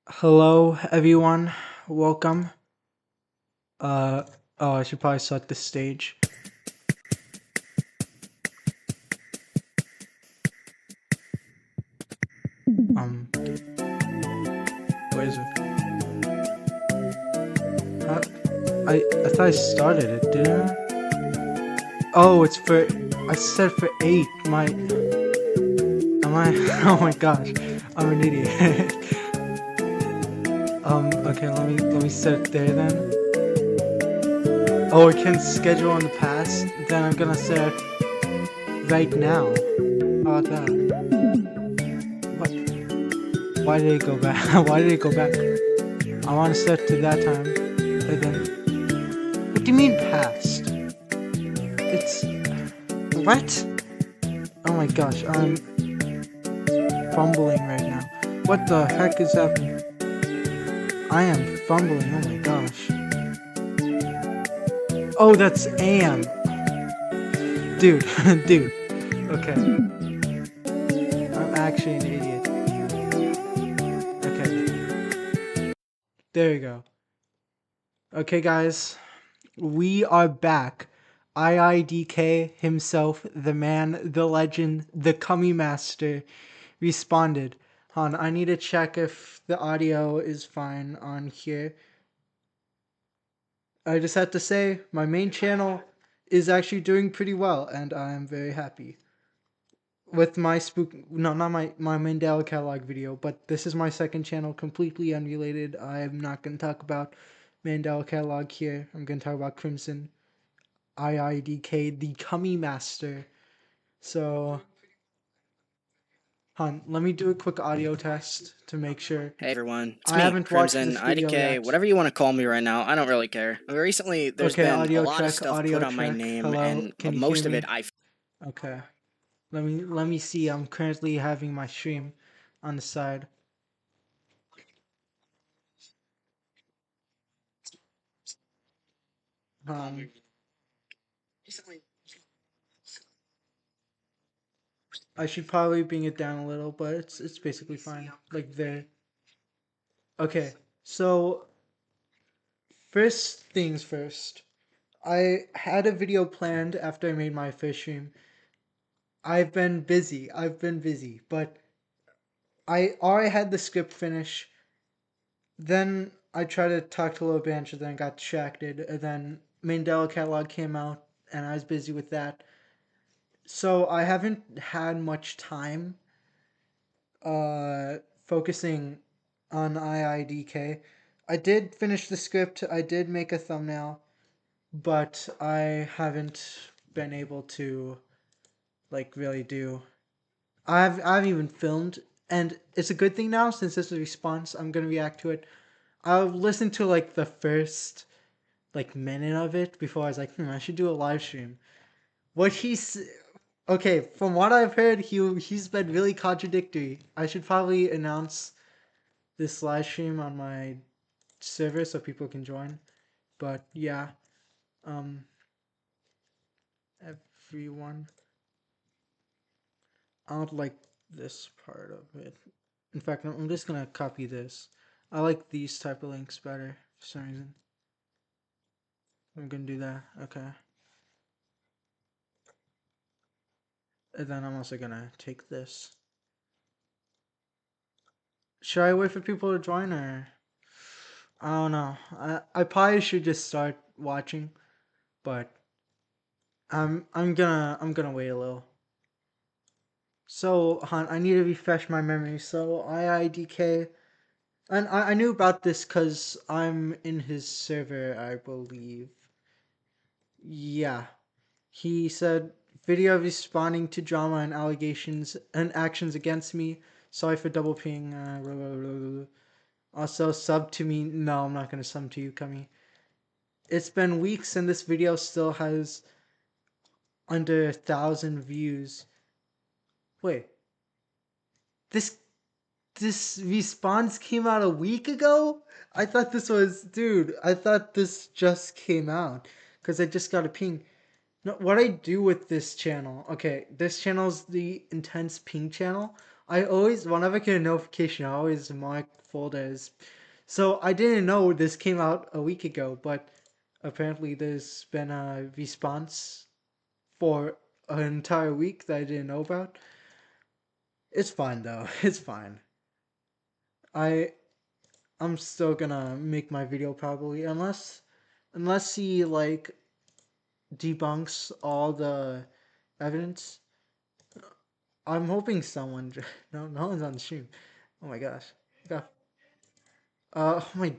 Hello, everyone. Welcome. Uh, oh, I should probably set the stage. Um, where is it? Uh, I thought I started it, didn't I? Oh, it's for. I said for 8. Am I? Oh my gosh, I'm an idiot. Okay, let me set it there then. Oh, I can schedule on the past. Then I'm gonna set right now. How about that? What? Why did it go back? Why did it go back? I want to set to that time. And then, what do you mean past? It's what? Oh my gosh, I'm fumbling right now. What the heck is happening? I am fumbling. Oh my gosh. Oh, that's AM. Dude, dude. Okay, I'm actually an idiot. Okay, there you go. Okay, guys, we are back. iiDK himself, the man, the legend, the Kami Master, responded. Hon, I need to check if the audio is fine on here. I just have to say, my main channel is actually doing pretty well, and I am very happy. With my no, not my Mandela catalog video, but this is my second channel, completely unrelated. I'm not going to talk about Mandela catalog here. I'm going to talk about Crimson, iiDK, the Kami Master. So, hon, let me do a quick audio test to make sure. Hey everyone, it's I me, haven't watched Crimson, this video iiDK, yet. whatever you want to call me right now, I don't really care. Recently, there's Okay, been a audio lot of check, stuff audio put on my check. name, Hello, and can you hear most of it me? I Okay. Let me see. I'm currently having my stream on the side. Um I should probably bring it down a little, but it's basically fine. Like there. Okay. So, first things first. I had a video planned after I made my first stream. I've been busy, but I already had the script finished. Then I tried to talk to Lil Bench, and then got distracted. And then Mandela Catalog came out, and I was busy with that. So I haven't had much time uh, focusing on iiDK. I did finish the script, I did make a thumbnail, but I haven't been able to like really do. I've even filmed, and it's a good thing now since this is a response. I'm gonna react to it. I'll listen to like the first like minute of it before I was like, I should do a live stream. What he's okay, from what I've heard, he's been really contradictory. I should probably announce this live stream on my server so people can join. But yeah, um, everyone, I don't like this part of it. In fact, I'm just gonna copy this. I like these type of links better for some reason. I'm gonna do that. Okay. And then I'm also gonna take this. Should I wait for people to join or I don't know. I probably should just start watching, but I'm gonna wait a little. So, hon, I need to refresh my memory. So, iiDK, and I knew about this because I'm in his server, I believe. Yeah. He said, video responding to drama and allegations and actions against me. Sorry for double ping. Blah, blah, blah, blah. Also, sub to me. No, I'm not going to sub to you, Kami. It's been weeks and this video still has under 1,000 views. Wait, this this response came out a week ago? I thought this was, dude, I thought this just came out because I just got a ping. No, what I do with this channel, okay, this channel is the Intense Ping channel. I always, whenever I get a notification, I always mark folders. So I didn't know this came out a week ago, but apparently there's been a response for an entire week that I didn't know about. It's fine though. It's fine. I I'm still gonna make my video probably unless he like debunks all the evidence. I'm hoping someone. No one's on the stream. Oh my gosh. Yeah. Oh my.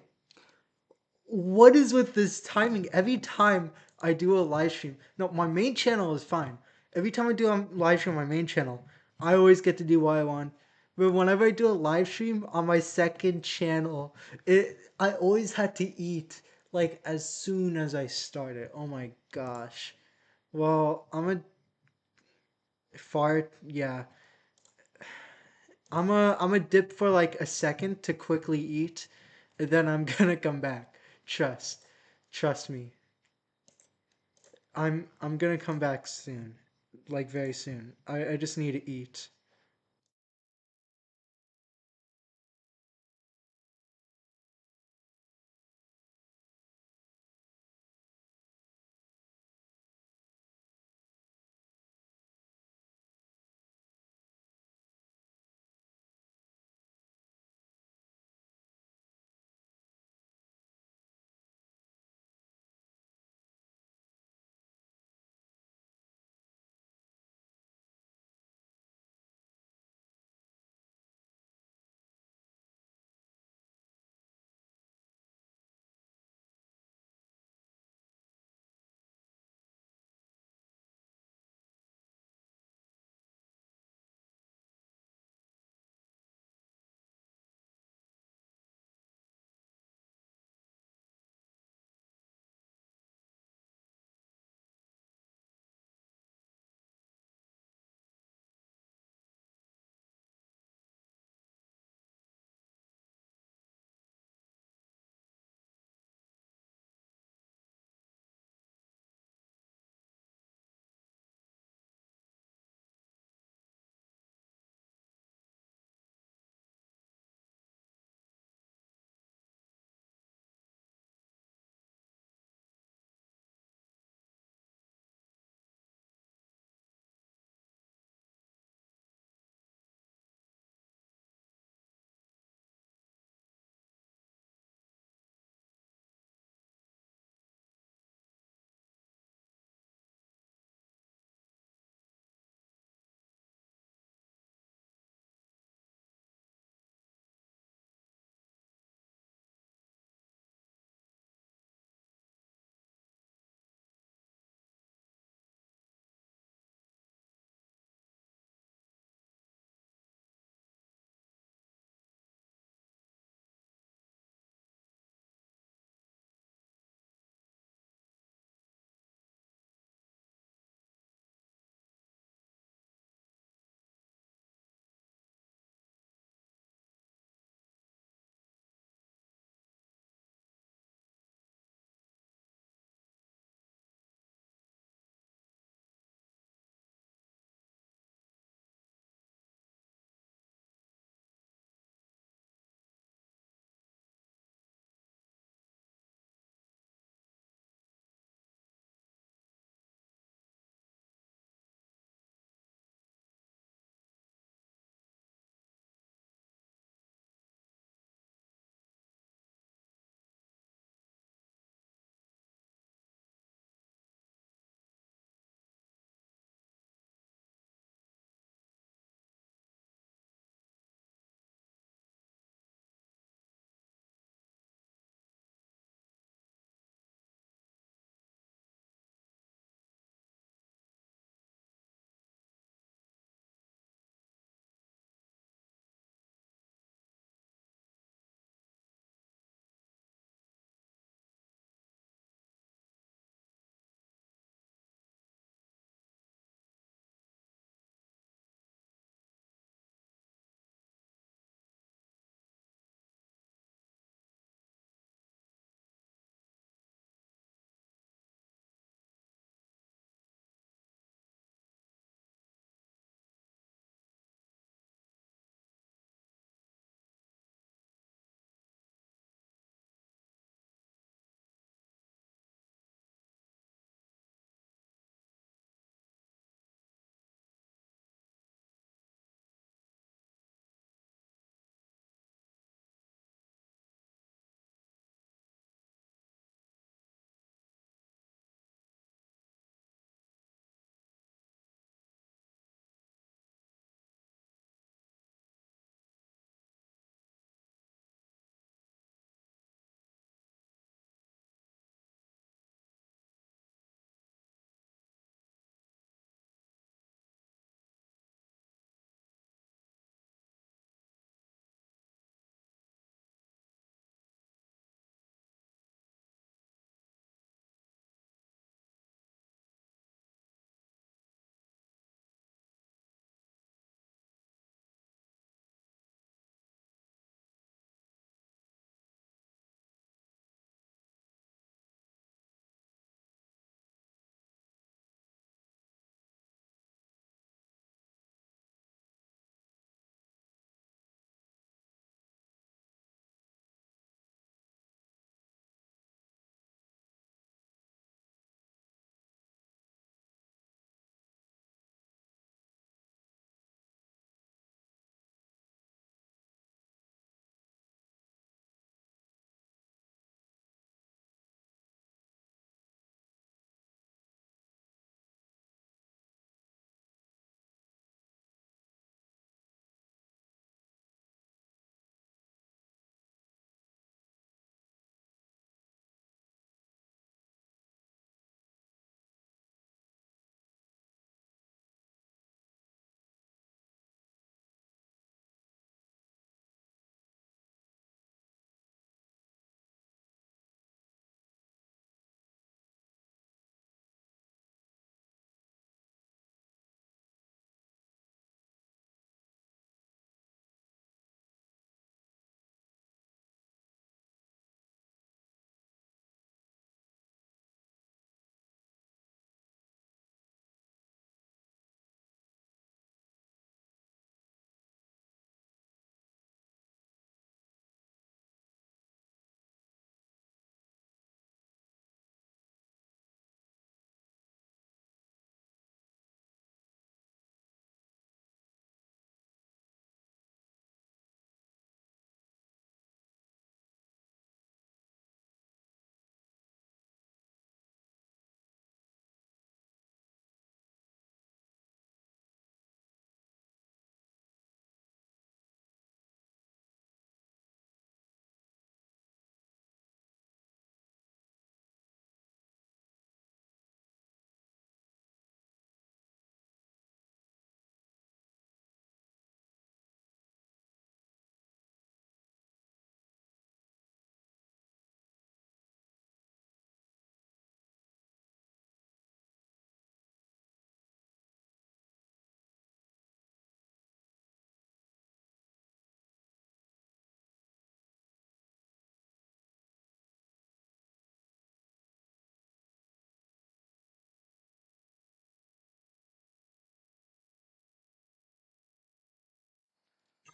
What is with this timing? Every time I do a live stream, no, my main channel is fine. Every time I do a live stream on my main channel, I always get to do what I want. But whenever I do a live stream on my second channel, I always had to eat like as soon as I started. Oh my gosh. Well, I'm a fart. Yeah, I'm a dip for like a second to quickly eat, and then I'm gonna come back. Trust me. I'm gonna come back soon, like very soon. I just need to eat.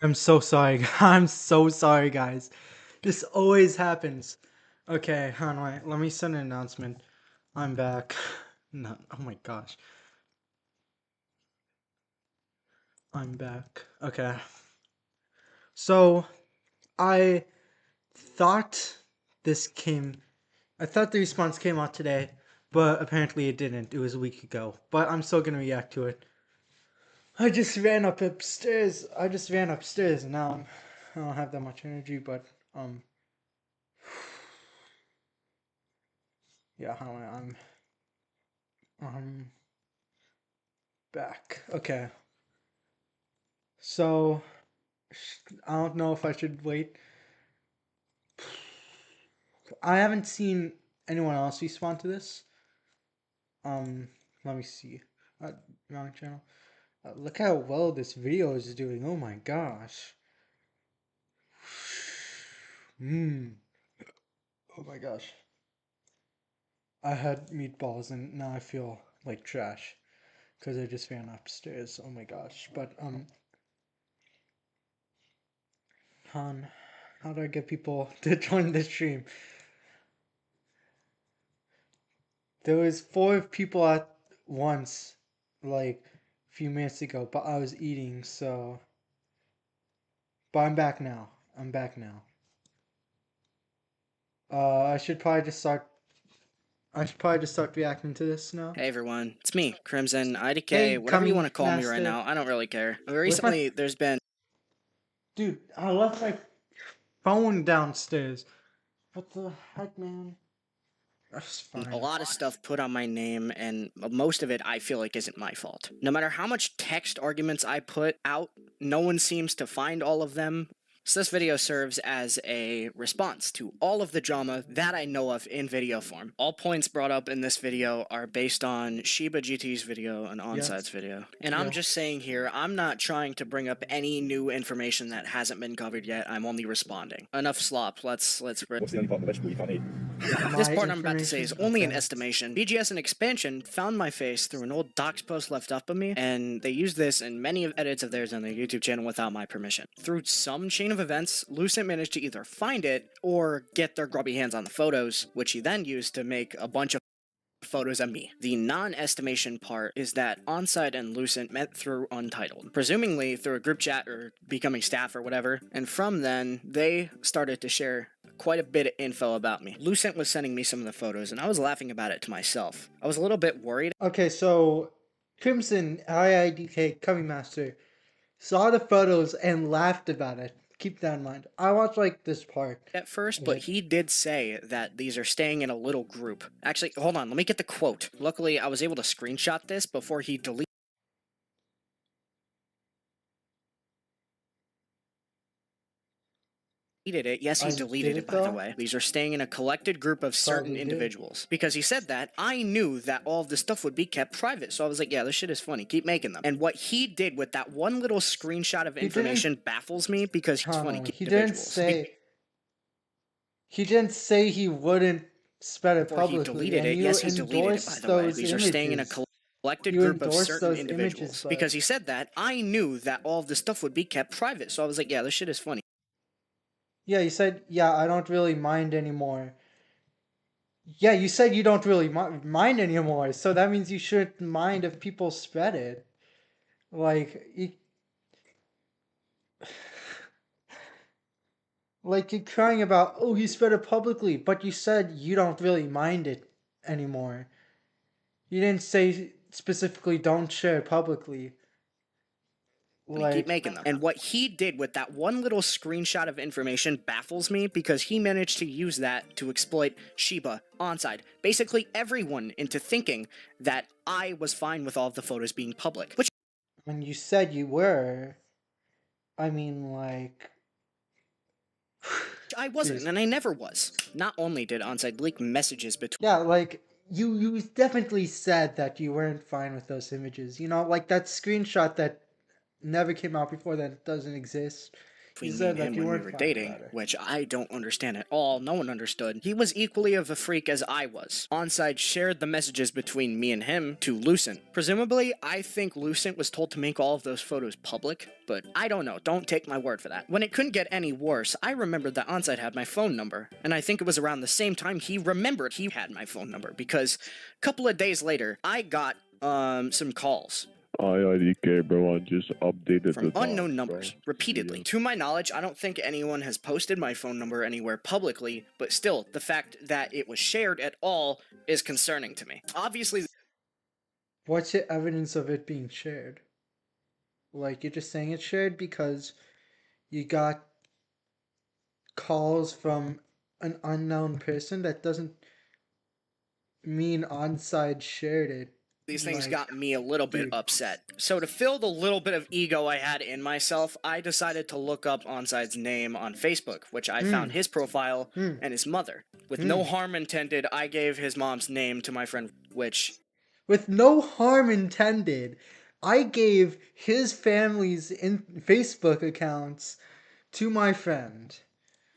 I'm so sorry. I'm so sorry, guys. This always happens. Okay, hold on, wait. Let me send an announcement. I'm back. No, oh my gosh. I'm back. Okay. So, I thought this came. I thought the response came out today, but apparently it didn't. It was a week ago. But I'm still gonna react to it. I just ran up upstairs. I just ran upstairs, and now I don't have that much energy. But yeah, I'm back. Okay. So I don't know if I should wait. I haven't seen anyone else respond to this. Um, Let me see. Uh, Wrong channel. Look how well this video is doing. Oh my gosh. Oh my gosh. I had meatballs and now I feel like trash because I just ran upstairs. Oh my gosh. But how do I get people to join the stream? There was 4 people at once, like a few minutes ago, but I was eating, so. But I'm back now. I'm back now. I should probably just start. I should probably just start reacting to this now. Hey everyone, it's me, Crimson, iiDk's, Hey, whatever you want Cummy to call me right Master. now. I don't really care. Where's my Recently, there's been dude? I left my phone downstairs. What the heck, man? That's a fine. lot of stuff put on my name, and most of it I feel like isn't my fault. No matter how much text arguments I put out, no one seems to find all of them. So this video serves as a response to all of the drama that I know of in video form. All points brought up in this video are based on Shiba GT's video and Onside's video. And I'm just saying here, I'm not trying to bring up any new information that hasn't been covered yet. I'm only responding. Enough slop. Let's What's the only part of the vegetable you can't eat? This My part I'm about to say is only an okay. estimation. BGS and Expansion found my face through an old docs post left up of me, and they used this in many edits of theirs on their YouTube channel without my permission. Through some chain of events, Lucent managed to either find it or get their grubby hands on the photos, which he then used to make a bunch of photos of me. The non-estimation part is that Onside and Lucent met through Untitled, presumably through a group chat or becoming staff or whatever, and from then, they started to share quite a bit of info about me. Lucent was sending me some of the photos, and I was laughing about it to myself. I was a little bit worried Okay, so Crimson iiDK Cummy Master saw the photos and laughed about it. Keep that in mind. I watched like this part. at first, but he did say that these are staying in a little group. Actually, hold on, let me get the quote. Luckily, I was able to screenshot this before he deleted it. Yes, he deleted it, by the way. These are staying in a collected group of certain individuals. Because he said that, I knew that all of this stuff would be kept private. So I was like, yeah, this shit is funny. Keep making them. And what he did with that one little screenshot of information baffles me because he's funny. He didn't say. He didn't say he wouldn't spread it publicly. He deleted it. Yes, he deleted it, by the way. These are staying in a collected group of certain individuals. Because he said that, I knew that all of this stuff would be kept private. So I was like, yeah, this shit is funny. Yeah, you said, yeah, I don't really mind anymore. Yeah, you said you don't really mind anymore, so that means you shouldn't mind if people spread it. Like, like you're crying about, oh, he spread it publicly, but you said you don't really mind it anymore. You didn't say specifically don't share it publicly. Keep making them. And what he did with that one little screenshot of information baffles me because he managed to use that to exploit Shiba, Onside, basically everyone into thinking that I was fine with all of the photos being public. Which when you said you were, I mean, like, I wasn't, and I never was. Not only did Onside leak messages between like you definitely said that you weren't fine with those images. You know, like that screenshot that never came out before that doesn't exist. between me said and that him you when we weren't were fine dating, about it. which I don't understand at all. No one understood. He was equally of a freak as I was. Onside shared the messages between me and him to Lucent. Presumably, I think Lucent was told to make all of those photos public, but I don't know. Don't take my word for that. When it couldn't get any worse, I remembered that Onside had my phone number, and I think it was around the same time he remembered he had my phone number, because a couple of days later, I got some calls iiDk's, bro. I just updated from the unknown docs, numbers bro. repeatedly. Yeah. To my knowledge, I don't think anyone has posted my phone number anywhere publicly, but still, the fact that it was shared at all is concerning to me. Obviously, What's the evidence of it being shared? Like, you're just saying it's shared because you got calls from an unknown person. That doesn't mean Onside shared it. these things Like, got me a little bit dude. upset. So to fill the little bit of ego I had in myself, I decided to look up Onside's name on Facebook, which I found his profile and his mother. With no harm intended, I gave his mom's name to my friend, which With no harm intended, I gave his family's Facebook accounts to my friend.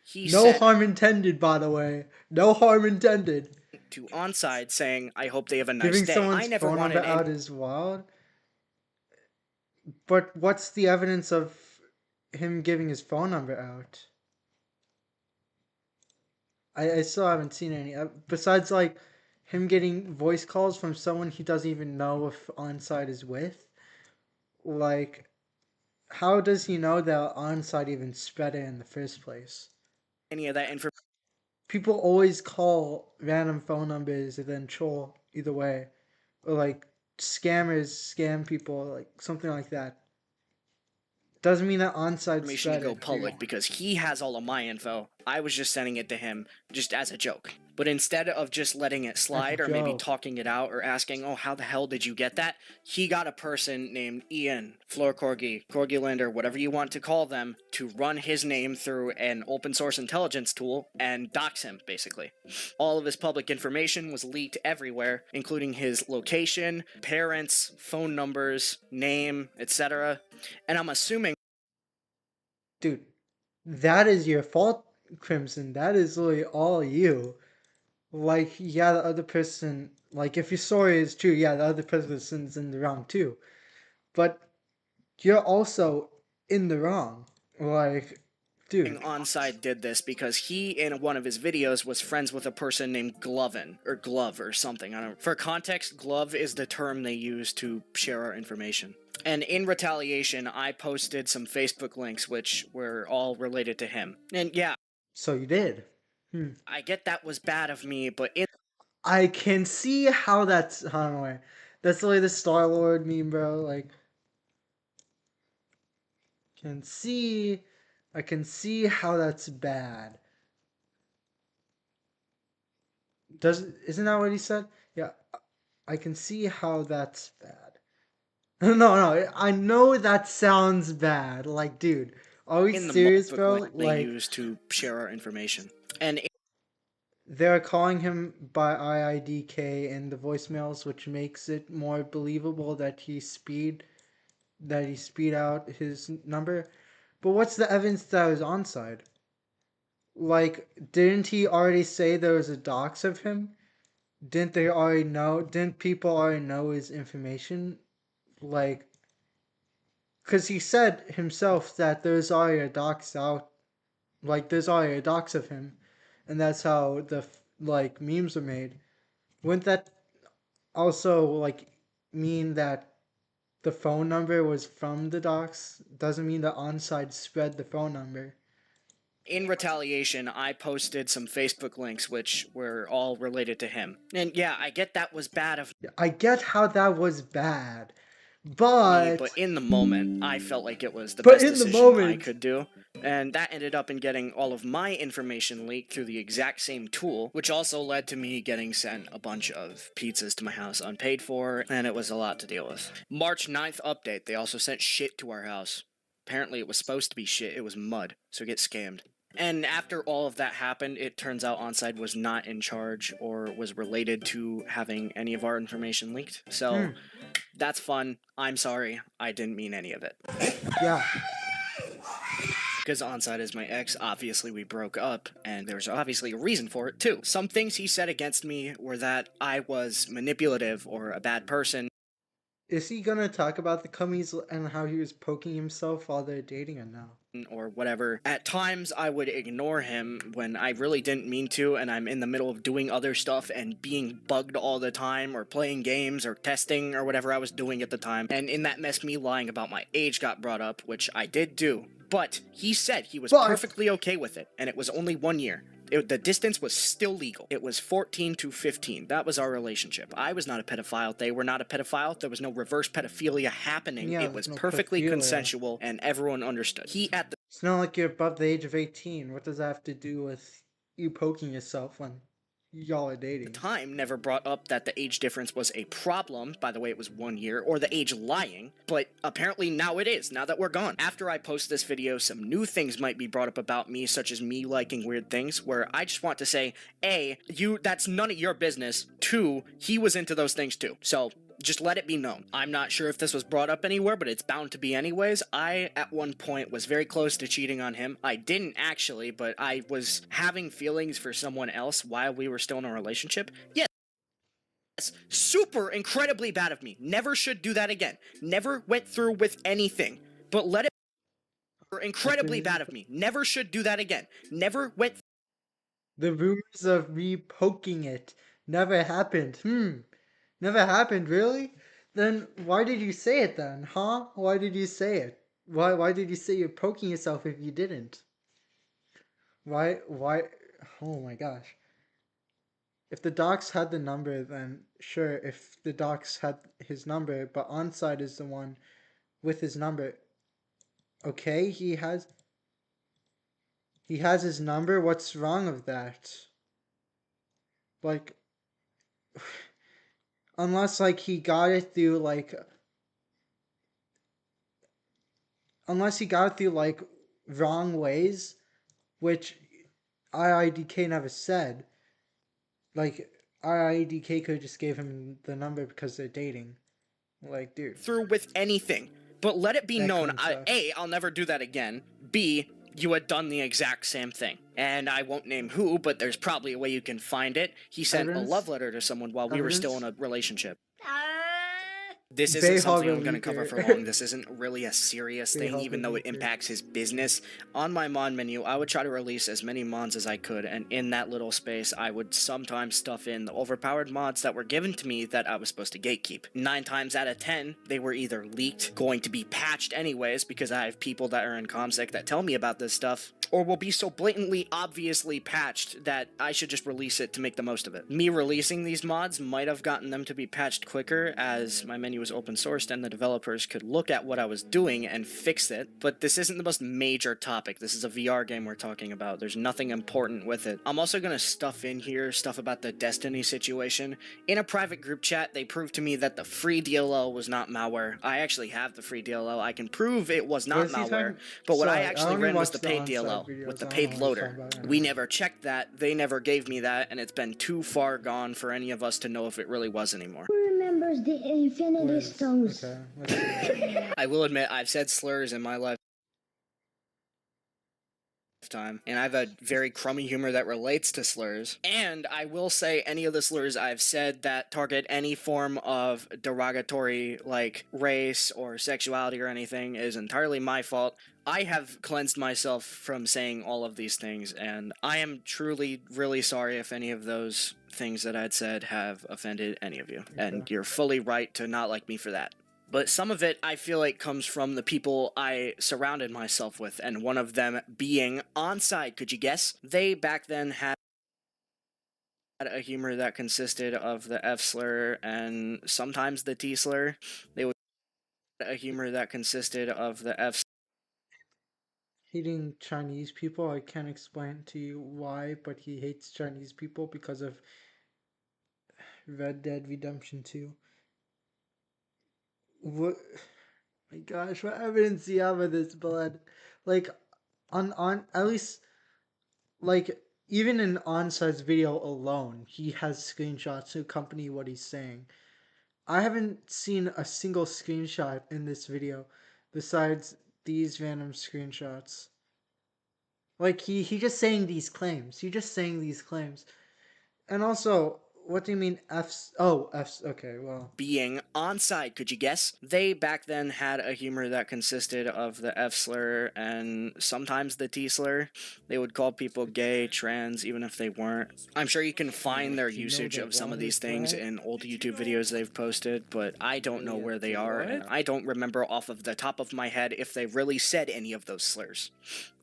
he No sent harm intended, by the way. No harm intended. to Onside saying, I hope they have a nice Giving day. I someone's never phone number wanted any out is wild. But what's the evidence of him giving his phone number out? I still haven't seen any. Besides, like, him getting voice calls from someone he doesn't even know if Onside is with. Like, how does he know that Onside even spread it in the first place? of that information People always call random phone numbers and then troll either way. Or, like, scammers scam people, like, something like that. Doesn't mean that Onside to spread go it, dude. public because he has all of my info. I was just sending it to him just as a joke. But instead of just letting it slide or maybe joke. talking it out or asking, oh, how the hell did you get that? He got a person named Ian, Floor Corgi, Corgilander, whatever you want to call them, to run his name through an open source intelligence tool and dox him, basically. All of his public information was leaked everywhere, including his location, parents, phone numbers, name, etc. And I'm assuming Dude, that is your fault, Crimson. That is literally all you. Like, yeah, the other person, like, if your story is true, yeah, the other person's in the wrong too. But you're also in the wrong. Like, dude. Onside did this because he, in one of his videos, was friends with a person named Glovin, or Glove, or something. I don't. For context, Glove is the term they use to share our information. And in retaliation, I posted some Facebook links which were all related to him. And yeah, So you did. I get that was bad of me, but in I can see how that's. I don't know. That's literally the Star Lord meme, bro. Like, can see. I can see how that's bad. Isn't that what he said? Yeah, I can see how that's bad. No, I know that sounds bad. Like, dude, are we in the serious, Facebook bro? link they Like, use to share our information. And they're calling him by iiDK in the voicemails, which makes it more believable that he speed out his number. But what's the evidence that I was onside? Like, didn't he already say there was a dox of him? Didn't they already know? Didn't people already know his information? Like, because he said himself that there's already a dox out. Like, there's already a dox of him, and that's how the like memes are made. Wouldn't that also like mean that the phone number was from the docs? Doesn't mean that onside spread the phone number. in retaliation, I posted some Facebook links which were all related to him. And yeah, I get that was bad of I get how that was bad, me, but but in the moment, I felt like it was the but best in the decision I moment, could do. And that ended up in getting all of my information leaked through the exact same tool, which also led to me getting sent a bunch of pizzas to my house unpaid for, and it was a lot to deal with. March 9th update, they also sent shit to our house. Apparently it was supposed to be shit, it was mud, so get scammed. And after all of that happened, it turns out Onside was not in charge or was related to having any of our information leaked. So that's fun. I'm sorry. I didn't mean any of it. yeah. because Onside is my ex. Obviously, we broke up, and there's obviously a reason for it, too. Some things he said against me were that I was manipulative or a bad person. Is he gonna talk about the cummies and how he was poking himself while they're dating or no? Or whatever. At times, I would ignore him when I really didn't mean to, and I'm in the middle of doing other stuff and being bugged all the time, or playing games, or testing, or whatever I was doing at the time. And in that mess, me lying about my age got brought up, which I did do. But he said he was perfectly okay with it, and it was only 1 year. The distance was still legal. It was 14 to 15. That was our relationship. I was not a pedophile. They were not a pedophile. There was no reverse pedophilia happening. Yeah, it was no perfectly pedophilia. Consensual, and everyone understood. He, at the It's not like you're above the age of 18. What does that have to do with you poking yourself when y'all are dating? time, never brought up that the age difference was a problem. By the way, it was 1 year, or the age lying, but apparently now it is, now that we're gone. After I post this video, some new things might be brought up about me, such as me liking weird things, where I just want to say, A, that's none of your business. 2, he was into those things too. So just let it be known. I'm not sure if this was brought up anywhere, but it's bound to be anyways. I, at one point, was very close to cheating on him. I didn't actually, but I was having feelings for someone else while we were still in a relationship. Yes, super incredibly bad of me. Never should do that again. Never went through with anything. But let it... Incredibly bad of me. Never should do that again. Never went... The rumors of me poking it never happened. Never happened, really? Then why did you say it then, huh? Why did you say it? Why did you say you're poking yourself if you didn't? Why, oh my gosh. If the docs had the number, then sure, if the docs had his number, but Onside is the one with his number. Okay, he has his number, what's wrong with that? Like, unless like he got it through like wrong ways, which iiDK never said. Like iiDK could just gave him the number because they're dating. Like, dude. Through with anything. But let it be known, A, I'll never do that again. B, you had done the exact same thing. And I won't name who, but there's probably a way you can find it. He sent a love letter to someone while we were still in a relationship. This isn't something I'm going to cover for long. This isn't really a serious thing, even though it impacts his business. On my mod menu, I would try to release as many mods as I could, and in that little space, I would sometimes stuff in the overpowered mods that were given to me that I was supposed to gatekeep. 9 times out of 10, they were either leaked, going to be patched anyways, because I have people that are in ComSec that tell me about this stuff, or will be so blatantly, obviously patched that I should just release it to make the most of it. Me releasing these mods might have gotten them to be patched quicker, as my menu was open sourced and the developers could look at what I was doing and fix it, but this isn't the most major topic. This is a VR game we're talking about. There's nothing important with it. I'm also gonna stuff in here stuff about the Destiny situation. In a private group chat, they proved to me that the free DLL was not malware. I actually have the free DLL. I can prove it was not malware, but what I actually ran was the paid DLL with the paid loader. We never checked that, they never gave me that, and it's been too far gone for any of us to know if it really was anymore. Remembers the Infinity Stones. Okay, I will admit, I've said slurs in my lifetime, and I have a very crummy humor that relates to slurs. And I will say any of the slurs I've said that target any form of derogatory, like race or sexuality or anything, is entirely my fault. I have cleansed myself from saying all of these things, and I am truly, really sorry if any of those things that I'd said have offended any of you. And you're fully right to not like me for that. But some of it, I feel like, comes from the people I surrounded myself with, and one of them being Onside. Could you guess? They, back then, had a humor that consisted of the F slur and sometimes the T slur. They would a humor that consisted of the F hating Chinese people, I can't explain to you why, but he hates Chinese people because of Red Dead Redemption 2. What? My gosh, what evidence do you have of this, blood? Like, on at least, like, even in Onside's video alone, he has screenshots to accompany what he's saying. I haven't seen a single screenshot in this video besides these random screenshots. Like he just saying these claims. He just saying these claims. And also, what do you mean F's? Oh, F's. Okay, well. being onside. Could you guess? They back then had a humor that consisted of the F slur and sometimes the T slur. They would call people gay, trans, even if they weren't. I'm sure you can find their usage of some of these things in old YouTube videos they've posted, but I don't know where they are, and I don't remember off of the top of my head if they really said any of those slurs.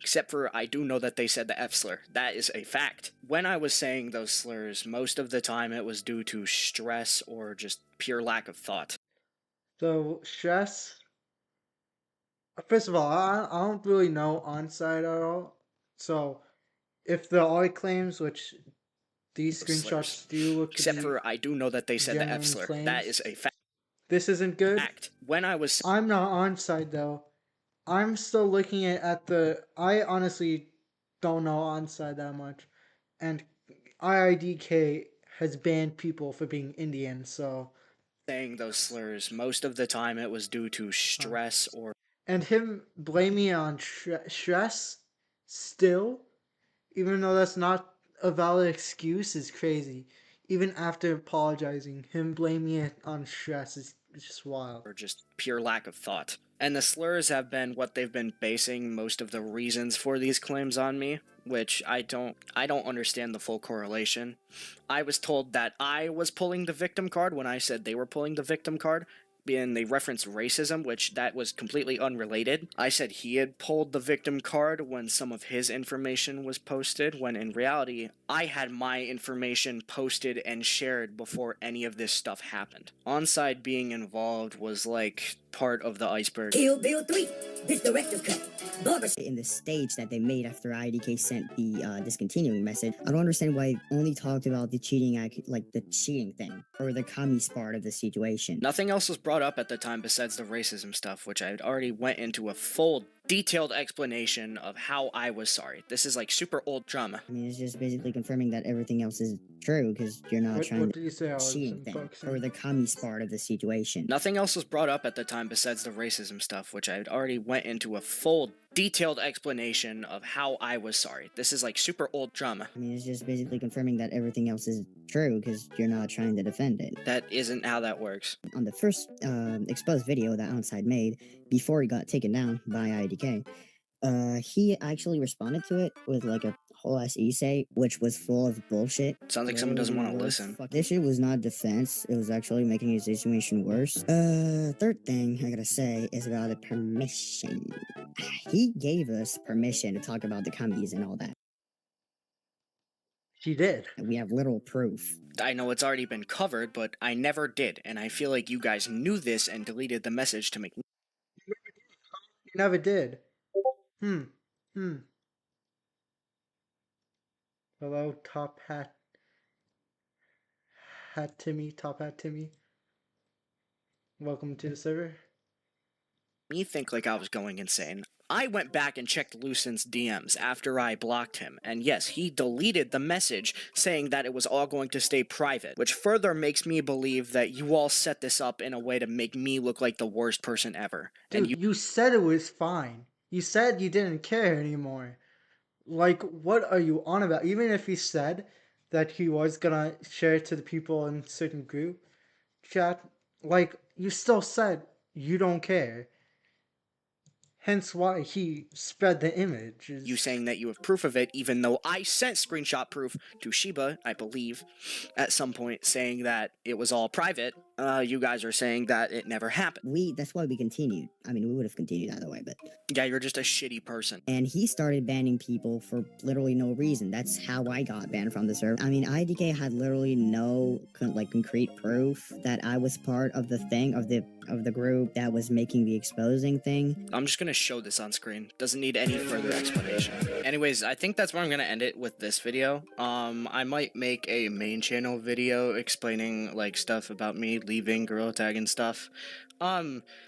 Except for I do know that they said the F slur. That is a fact. When I was saying those slurs, most of the time it was due to stress or just pure lack of thought. So stress. First of all, I don't really know onside at all. So if the all claims, which these Slurs. screenshots do look to Except be for I do know that they said the F genuine slur. claims, That is a this isn't good. fact. When I was I'm not onside though. I'm still looking at the. I honestly don't know onside that much, and iiDK has banned people for being Indian. So saying those slurs, most of the time it was due to stress or and him blaming it on stress still, even though that's not a valid excuse, is crazy. Even after apologizing, him blaming it on stress is just wild. just pure lack of thought. And the slurs have been what they've been basing most of the reasons for these claims on me, which I don't understand the full correlation. I was told that I was pulling the victim card when I said they were pulling the victim card, and they referenced racism, which that was completely unrelated. I said he had pulled the victim card when some of his information was posted, when in reality, I had my information posted and shared before any of this stuff happened. Onside being involved was like part of the iceberg. Kill Bill 3, this director's cut. In the stage that they made after iiDK sent the discontinuing message, I don't understand why it only talked about the cheating like the cheating thing, or the commies part of the situation. Nothing else was brought up at the time besides the racism stuff, which I had already went into a full detailed explanation of how I was sorry. This is like super old drama. I mean, it's just basically confirming that everything else is true, because you're not trying What to did you say? cheating thing, or the commies part of the situation. Nothing else was brought up at the time besides the racism stuff, which I had already went into a full detailed explanation of how I was sorry. This is like super old drama. I mean, it's just basically confirming that everything else is true, because you're not trying to defend it. That isn't how that works. On the first exposed video that Onside made, before he got taken down by iiDK, he actually responded to it with like a whole ass essay, which was full of bullshit. Sounds like someone doesn't want to listen. This shit was not defense, it was actually making his situation worse. Third thing I gotta say is about the permission. He gave us permission to talk about the commies and all that. He did. We have literal proof. I know it's already been covered, but I never did, and I feel like you guys knew this and deleted the message to make me. He never did. Hello, top hat Timmy, top hat Timmy. Welcome to the server. Me think like I was going insane. I went back and checked Lucian's DMs after I blocked him, and yes, he deleted the message saying that it was all going to stay private, which further makes me believe that you all set this up in a way to make me look like the worst person ever. Dude, And you said it was fine. You said you didn't care anymore. Like, what are you on about? Even if he said that he was gonna share it to the people in certain group chat, like, you still said you don't care. Hence why he spread the image. you saying that you have proof of it, even though I sent screenshot proof to Shiba, I believe, at some point, saying that it was all private. You guys are saying that it never happened. That's why we continued. I mean, we would have continued either way, but... Yeah, you're just a shitty person. And he started banning people for literally no reason. That's how I got banned from the server. I mean, iiDK had literally no, concrete proof that I was part of the thing, of the group that was making the exposing thing. I'm just gonna show this on screen. Doesn't need any further explanation. Anyways, I think that's where I'm gonna end it with this video. I might make a main channel video explaining, like, stuff about me leaving Gorilla Tag and stuff.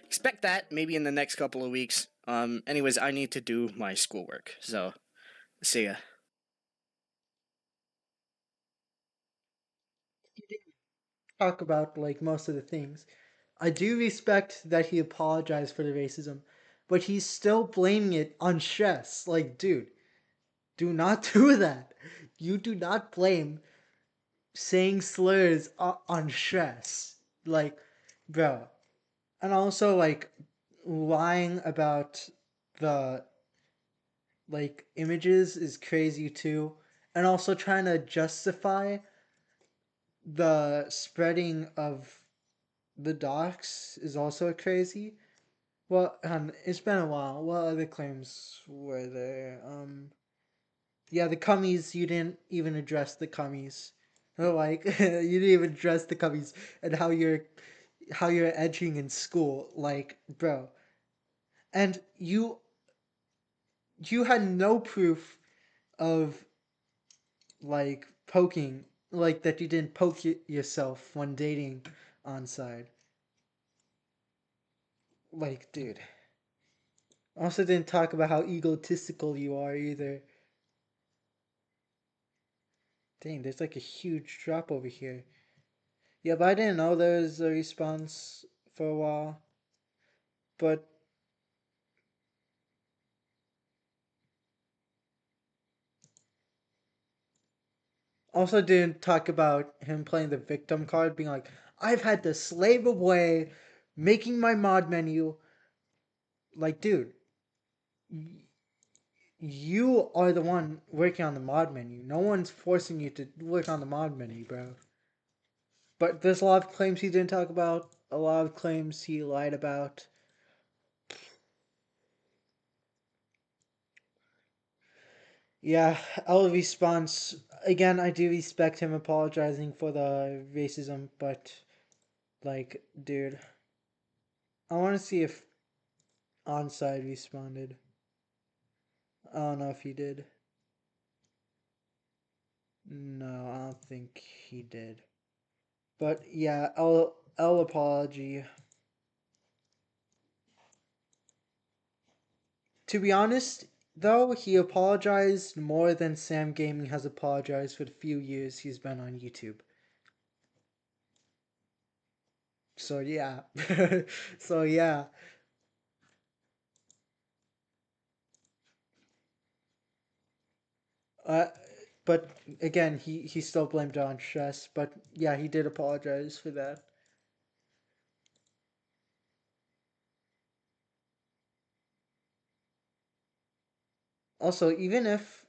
Expect that maybe in the next couple of weeks. Anyways, I need to do my schoolwork, so see ya. Talk about, like, most of the things. I do respect that he apologized for the racism, but he's still blaming it on stress. Like, dude, Do not do that. You do not blame saying slurs on stress. Like, bro. And also, like, lying about the, like, images is crazy too. And also trying to justify the spreading of the docs is also crazy. Well, it's been a while. What other claims were there? Yeah, the cummies. You didn't even address the cummies. Like you didn't even address the cummies and how you're edging in school. Like, bro, and you had no proof of like poking, like that you didn't poke yourself when dating on side. Like, dude. Also, didn't talk about how egotistical you are either. Dang, there's like a huge drop over here. Yeah, but I didn't know there was a response for a while. But also didn't talk about him playing the victim card, being like, I've had to slave away making my mod menu. Like, dude, you are the one working on the mod menu. No one's forcing you to work on the mod menu, bro. But there's a lot of claims he didn't talk about, a lot of claims he lied about. Yeah, I'll response. Again, I do respect him apologizing for the racism, but, like, dude, I want to see if Onside responded. I don't know if he did. No, I don't think he did. But yeah, L apology. To be honest, though, he apologized more than Sam Gaming has apologized for the few years he's been on YouTube. So yeah. So yeah. Uh, but again, he still blamed it on stress. But yeah, he did apologize for that. Also, even if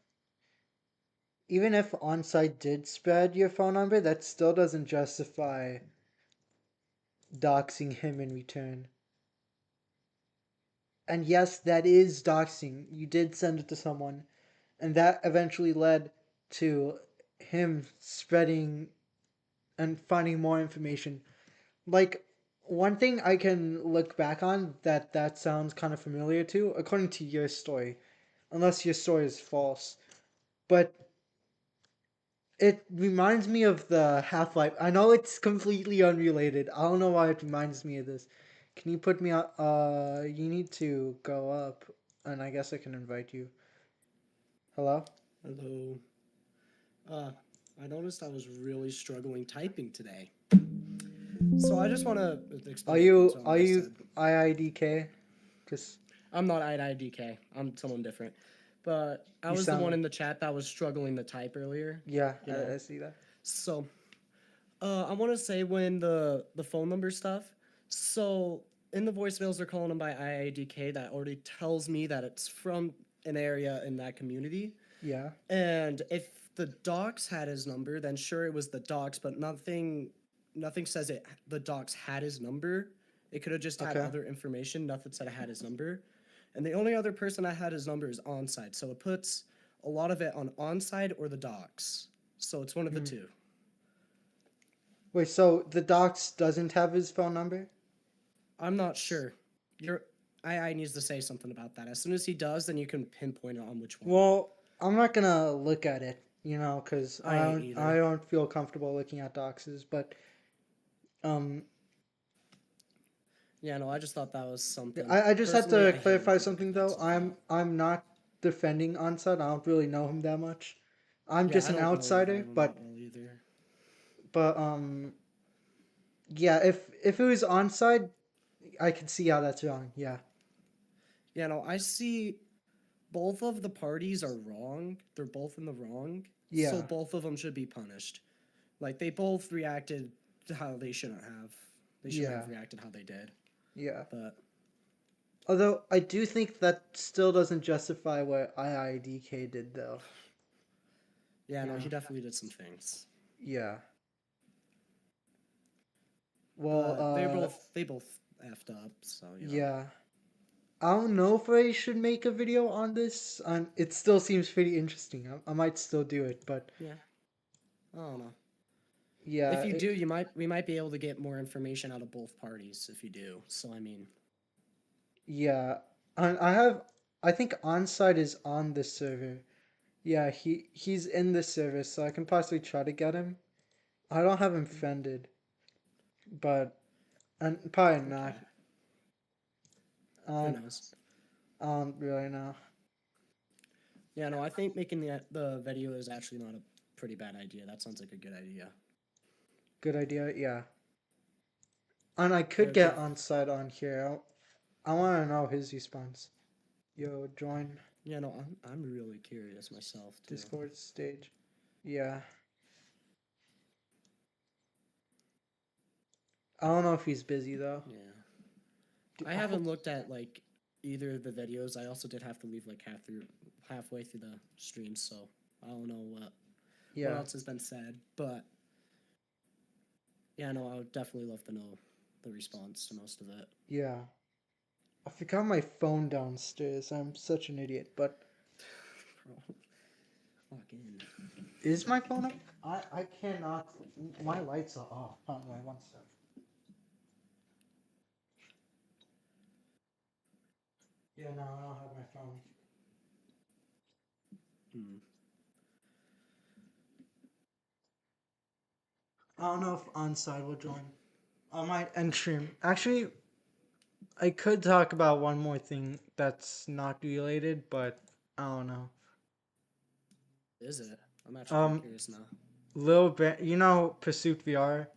onsite did spread your phone number, that still doesn't justify doxing him in return. And yes, that is doxing. You did send it to someone, and that eventually led to him spreading and finding more information. Like, one thing I can look back on that sounds kind of familiar to, according to your story, unless your story is false, but it reminds me of the Half-Life. I know it's completely unrelated. I don't know why it reminds me of this. Can you put me on? You need to go up, and I guess I can invite you. Hello? Hello. Uh, I noticed I was really struggling typing today. So I just want to Are explain a bit you to what are I you said. iiDK? Just I'm not iiDK. I'm someone different. But I you was the one sound in the chat that was struggling to type earlier. yeah. You know. I see that. So, I want to say when the phone number stuff. So in the voicemails they're calling him by iiDK. That already tells me that it's from an area in that community. Yeah. And if the docs had his number, then sure it was the docs, but nothing says it the docs had his number. It could have just had Okay. other information. Nothing said it had his number. And the only other person that had his number is onside. So it puts a lot of it on onside or the docs. So it's one of the two. Wait. So the docs doesn't have his phone number? I'm not sure. Your I needs to say something about that. As soon as he does, then you can pinpoint it on which one. Well, I'm not gonna look at it, because I ain't either. I don't feel comfortable looking at doxes. But um, Yeah, no, I just thought that was something. I just had Personally, to I hate when clarify people something do that though. stuff. I'm not defending Ansad. I don't really know him that much. I'm Yeah, just I an don't really know outsider. him But that well either. but yeah. If it was onside, I can see how that's wrong. Yeah. Yeah, no, I see both of the parties are wrong. They're both in the wrong. Yeah. So both of them should be punished. Like they both reacted to how they shouldn't have. They shouldn't have reacted how they did. Yeah. But Although I do think that still doesn't justify what iiDK did, though. yeah, no, Yeah. he definitely did some things. Yeah. Well, But they both effed up. So you know. yeah. I don't know if I should make a video on this. It still seems pretty interesting. I might still do it, but Yeah. I don't know. yeah. If you do, we might be able to get more information out of both parties if you do. So I mean, Yeah. I think Onside is on the server. Yeah, he's in the server, so I can possibly try to get him. I don't have him friended, but and probably not. okay. Who knows? I don't really know. Yeah, no, I think making the video is actually not a pretty bad idea. That sounds like a good idea. Good idea, yeah. And I could Yeah, get good. Onside on here. I want to know his response. Yo, join Yeah, no, I'm really curious myself too. Discord stage. Yeah. I don't know if he's busy though. Yeah. I haven't looked at like either of the videos. I also did have to leave like halfway through the stream, so I don't know what Yeah. else has been said. But yeah, no, I would definitely love to know the response to most of it. Yeah. I forgot my phone downstairs. I'm such an idiot. But Bro, log in. is my phone up? I cannot. My lights are off. Oh, wait, one sec. Yeah, no, I don't have my phone. Hmm. I don't know if Onside will join. I might end stream. Actually, I could talk about one more thing that's not related, but I don't know. Is it? I'm actually pretty curious now. You know Pursuit VR?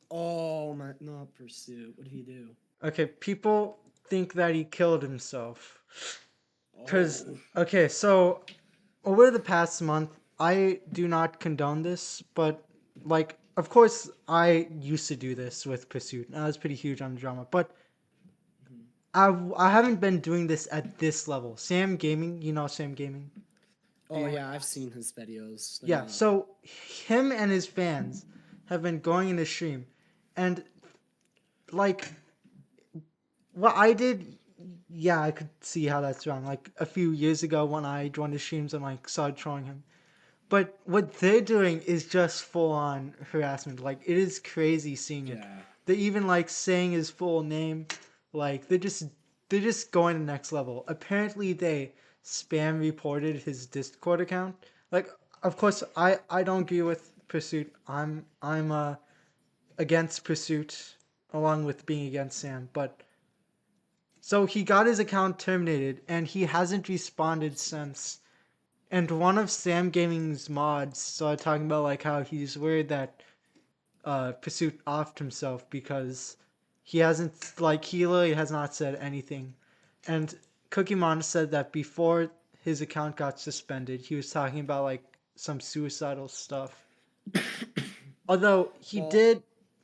Oh my, not Pursuit. What did he do? Okay, people think that he killed himself. Because, Oh. okay, so over the past month, I do not condone this, but, like, of course, I used to do this with Pursuit. I was pretty huge on the drama, but I haven't been doing this at this level. Sam Gaming, you know Sam Gaming? Oh yeah, I've seen his videos. They're Yeah, not- so him and his fans have been going into stream, and like what I did, yeah, I could see how that's wrong. Like a few years ago when I joined the streams and like started trolling him, but what they're doing is just full on harassment. Like it is crazy seeing it. Yeah. They're even like saying his full name, like they're just going to the next level. Apparently they spam reported his Discord account. Like of course I don't agree with Pursuit. I'm against Pursuit along with being against Sam, but so he got his account terminated and he hasn't responded since. And one of Sam Gaming's mods started talking about like how he's worried that Pursuit offed himself because he literally has not said anything. And Cookie Mon said that before his account got suspended, he was talking about like some suicidal stuff. Although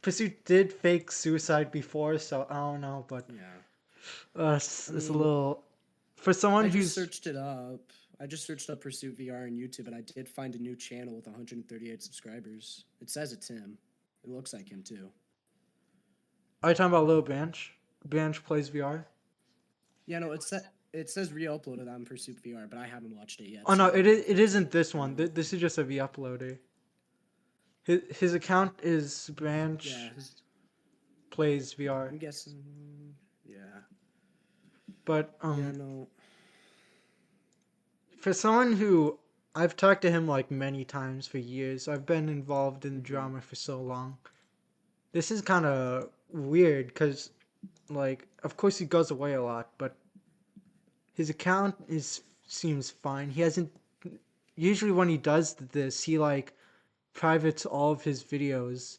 Pursuit did fake suicide before, so I don't know, but Yeah. it's a mean, little for someone I who's just searched it up. I just searched up Pursuit VR on YouTube, and I did find a new channel with 138 subscribers. It says it's him. It looks like him too. Are you talking about Lil Branch? Branch plays VR? Yeah, no, it says re-uploaded on Pursuit VR, but I haven't watched it yet. Oh so no, I don't it know is. if It it's- isn't this one. This is just a re-uploader. His account is Branch Yeah, plays VR, I'm guessing. Yeah. but Yeah, no. for someone who I've talked to him like many times for years, I've been involved in drama for so long. This is kind of weird because, like, of course he goes away a lot, but his account seems fine. He hasn't. Usually when he does this, he like privates all of his videos,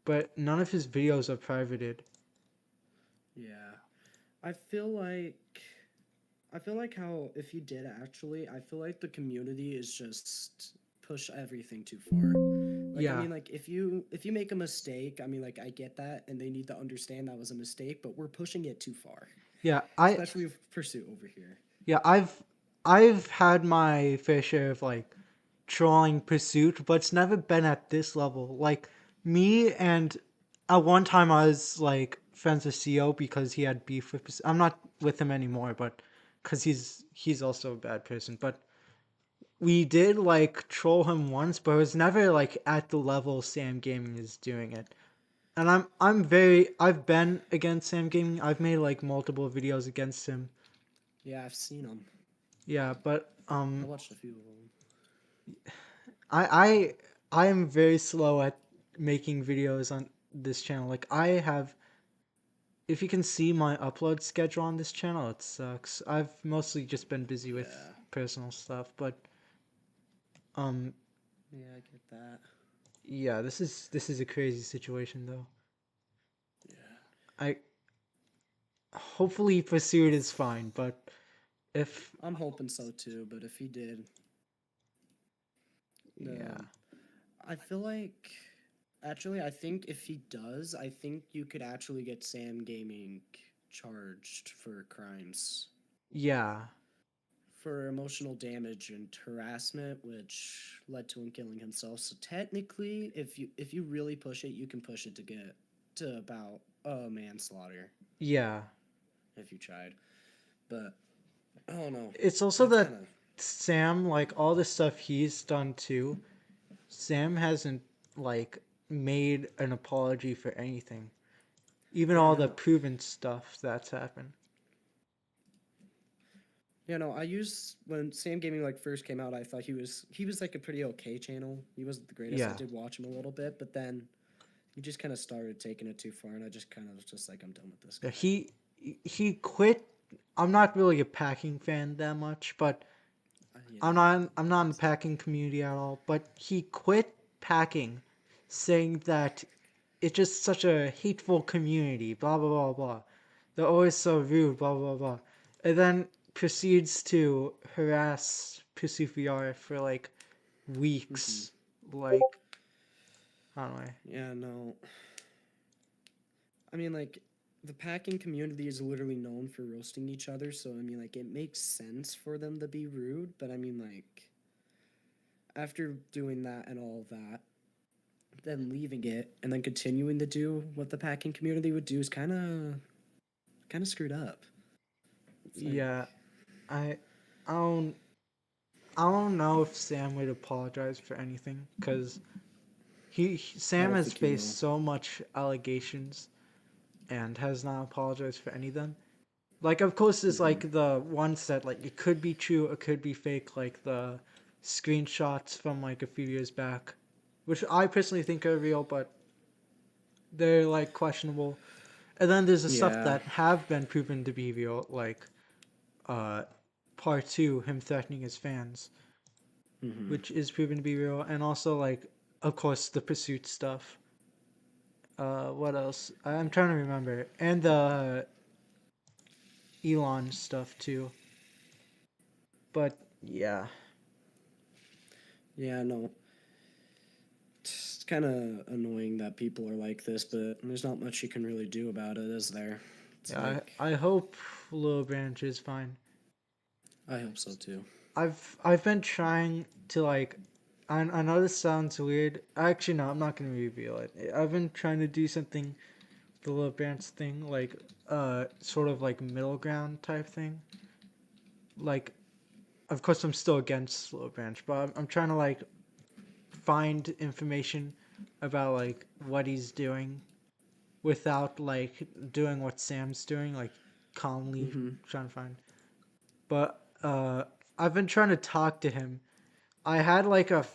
but none of his videos are privated. Yeah. I feel like I feel like how if you did actually, I feel like the community is just push everything too far. Like I Yeah, mean, like if you make a mistake, I mean, like I get that, and they need to understand that was a mistake, but we're pushing it too far, yeah. I especially with Pursuit over here. Yeah, I've had my fair share of like trolling Pursuit, but it's never been at this level. Like me and at one time I was like friends with CO because he had beef with Pursuit. I'm not with him anymore, but because he's also a bad person. But we did like troll him once, but it was never like at the level Sam Gaming is doing it. And I've been against Sam Gaming. I've made like multiple videos against him. Yeah, I've seen them. Yeah, but I watched a few of them. I am very slow at making videos on this channel. Like I have, if you can see my upload schedule on this channel, it sucks. I've mostly just been busy with Yeah, personal stuff, but um yeah, I get that. yeah, this is a crazy situation though. I hopefully Pursuit is fine, but if I'm hoping so too, but if he did, yeah, I feel like actually, I think if he does, I think you could actually get Sam Gaming charged for crimes yeah, for emotional damage and harassment, which led to him killing himself. So technically, if you really push it, you can push it to get to about manslaughter yeah. if you tried. But I don't know. It's also That's that kind of Sam, like all the stuff he's done too, Sam hasn't like made an apology for anything. Even yeah all the no proven stuff that's happened. yeah no. I used when Sam Gaming like first came out. I thought he was like a pretty okay channel. He wasn't the greatest. I Yeah. did watch him a little bit, but then he just kind of started taking it too far, and I just kind of was just like, I'm done with this guy. Yeah, he quit. I'm not really a packing fan that much, but Yeah, I'm not in the packing community at all, but he quit packing saying that it's just such a hateful community, blah blah blah blah. They're always so rude, blah blah blah. And then proceeds to harass Pussy VR for like weeks. Like how do I? yeah, no. I mean, like, the packing community is literally known for roasting each other, so I mean, like, it makes sense for them to be rude, but I mean, like, after doing that and all of that, then leaving it and then continuing to do what the packing community would do is kind of screwed up. It's like, Yeah, I I don't I don't know if Sam would apologize for anything because I Sam don't has think he faced will. so much allegations and has not apologized for any of them. Like, of course, there's like the ones that like it could be true, it could be fake, like the screenshots from like a few years back, which I personally think are real, but they're like questionable. And then there's the stuff Yeah. that have been proven to be real, like uh, part two, him threatening his fans, which is proven to be real, and also like, of course, the pursuit stuff. What else? I'm trying to remember, and the Elon stuff too. But yeah, Yeah, no. It's kind of annoying that people are like this, but there's not much you can really do about it, is there? It's yeah. like, I hope Little Branch is fine. I hope so too. I've been trying to like. I know this sounds weird. Actually, no, I'm not gonna reveal it. I've been trying to do something, the Little Branch thing, like sort of like middle ground type thing. Like, of course, I'm still against Little Branch, but I'm trying to like find information about like what he's doing without like doing what Sam's doing, like calmly trying to find. But I've been trying to talk to him. I had like a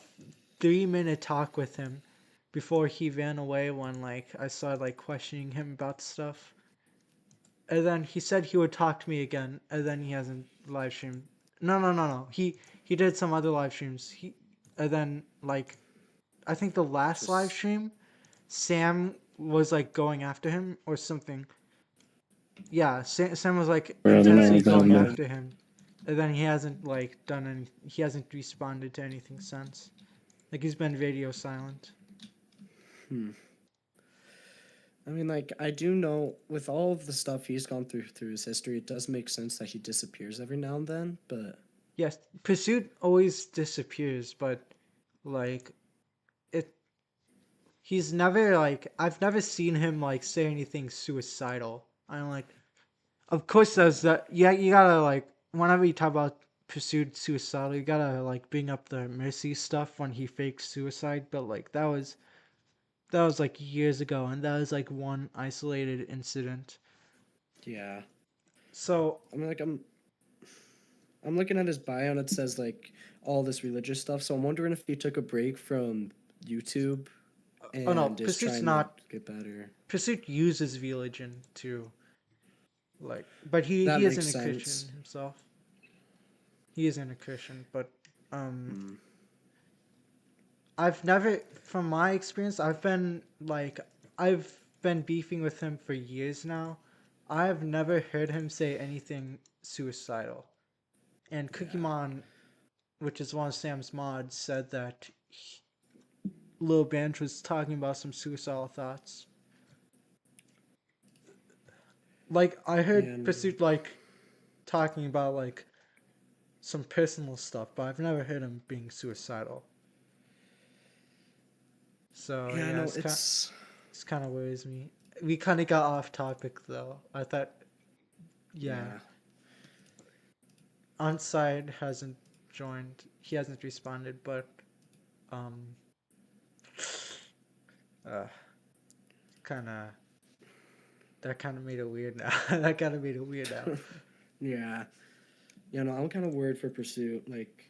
3-minute talk with him before he ran away when like I started like questioning him about stuff. And then he said he would talk to me again, and then he hasn't live streamed. No. He did some other live streams. And then like I think the last live Just stream, Sam was like going after him or something. Yeah, Sam was like I don't know intensely about going that. after him. And then he hasn't like done any. He hasn't responded to anything since. Like he's been radio silent. I mean, like, I do know with all of the stuff he's gone through his history, it does make sense that he disappears every now and then. But Yes, Pursuit always disappears, but like it. He's never like I've never seen him like say anything suicidal. I'm like, of course there's that. Yeah, you gotta like whenever you talk about Pursuit suicidal, you gotta like bring up the Mercy stuff when he faked suicide. But like that was like years ago, and that was like one isolated incident. yeah, So I mean, like, I'm looking at his bio and it says like all this religious stuff. So I'm wondering if he took a break from YouTube oh no, and is Pursuit's trying to not. get better. Pursuit uses religion to like, but he That he makes isn't a Christian sense. himself. He isn't a Christian, but Hmm. I've never, from my experience, I've been beefing with him for years now. I've never heard him say anything suicidal. And Cookieemon, which is one of Sam's mods, said that Lil Bench was talking about some suicidal thoughts. Like I heard And Pursuit like talking about like some personal stuff, but I've never heard him being suicidal. So yeah, yeah, no, it's it's kind of worries me. We kind of got off topic though. I thought, yeah, yeah. Onside hasn't joined. He hasn't responded, but um, uh, kind of that kind of made it weird now. That kind of made it weird now. Yeah. Yeah, no, I'm kind of worried for Pursuit. Like,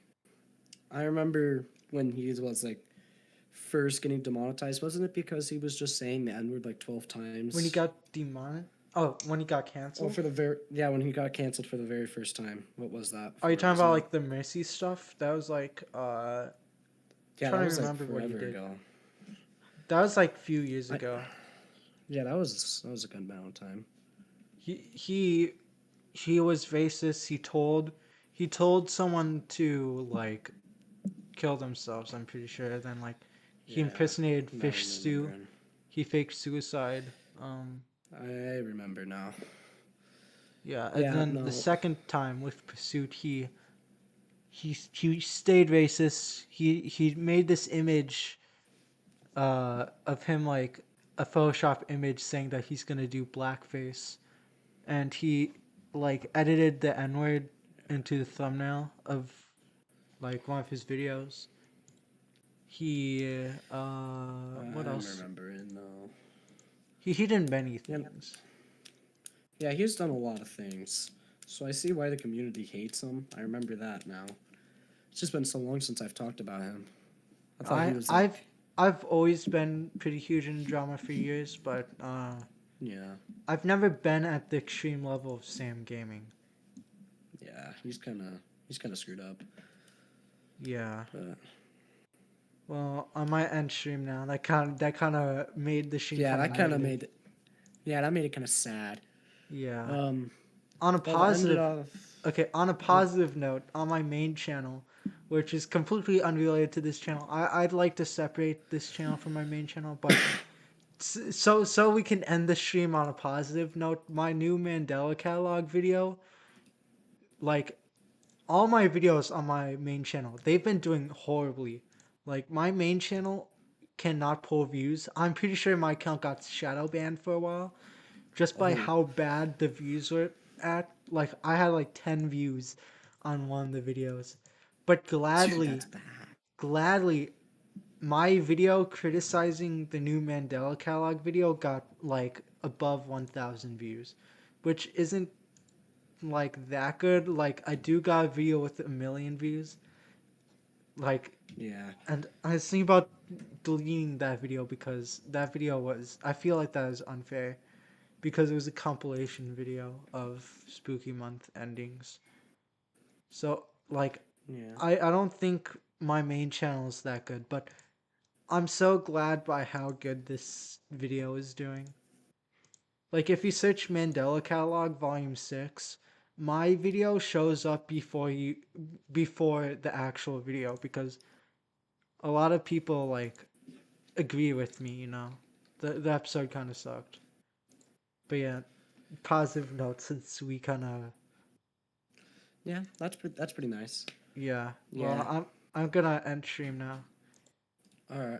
I remember when he was like first getting demonetized, wasn't it because he was just saying the N word like 12 times? When he got when he got Oh, canceled. for when he got canceled for the very first time. What was that? Are you for? talking Wasn't about it- like the Mercy stuff? That was like Yeah, trying that to was like remember what he forever did. ago. That was like a few years I- ago. Yeah, that was a good amount of time. He was racist. He told someone to like kill themselves. I'm pretty sure. Then like he Yeah, impersonated now fish I'm stew. remembering. He faked suicide. I remember now. Yeah, and Yeah, then no. the second time with Pursuit, he stayed racist. He made this image of him like a Photoshop image saying that he's gonna do blackface, and he like edited the N word into the thumbnail of like one of his videos. He what I'm else? remembering though. He did many Yeah, things. yeah, he's done a lot of things. So I see why the community hates him. I remember that now. It's just been so long since I've talked about him. I thought he I was I've like, I've always been pretty huge in drama for years, but yeah, I've never been at the extreme level of Sam Gaming. yeah, he's kind of screwed up. Yeah. But Well, I might end stream now. That kind of made the stream. yeah, kinda that kind of negative. made it. Yeah, that made it kind of sad. Yeah. Um, On a well, to end it positive. off, Okay. On a positive note, on my main channel, which is completely unrelated to this channel, I'd like to separate this channel from my main channel, but so we can end the stream on a positive note. My new Mandela catalog video, like all my videos on my main channel, they've been doing horribly. Like my main channel cannot pull views. I'm pretty sure my account got shadow banned for a while just by oh, how bad the views were at. Like I had like 10 views on one of the videos. But dude, gladly, that's bad. gladly my video criticizing the new Mandela catalog video got like above 1,000 views, which isn't like that good. Like I do got a video with 1 million views. Like, Yeah, and I was thinking about deleting that video because that video was, I feel like that is unfair because it was a compilation video of spooky month endings. So like yeah, I don't think my main channel is that good, but I'm so glad by how good this video is doing. Like if you search Mandela Catalog Volume 6, my video shows up before the actual video because a lot of people like agree with me, you know. The episode kind of sucked. But yeah, positive note since we kind of Yeah, that's pretty nice. yeah. Yeah. Well, I'm gonna end stream now. All right.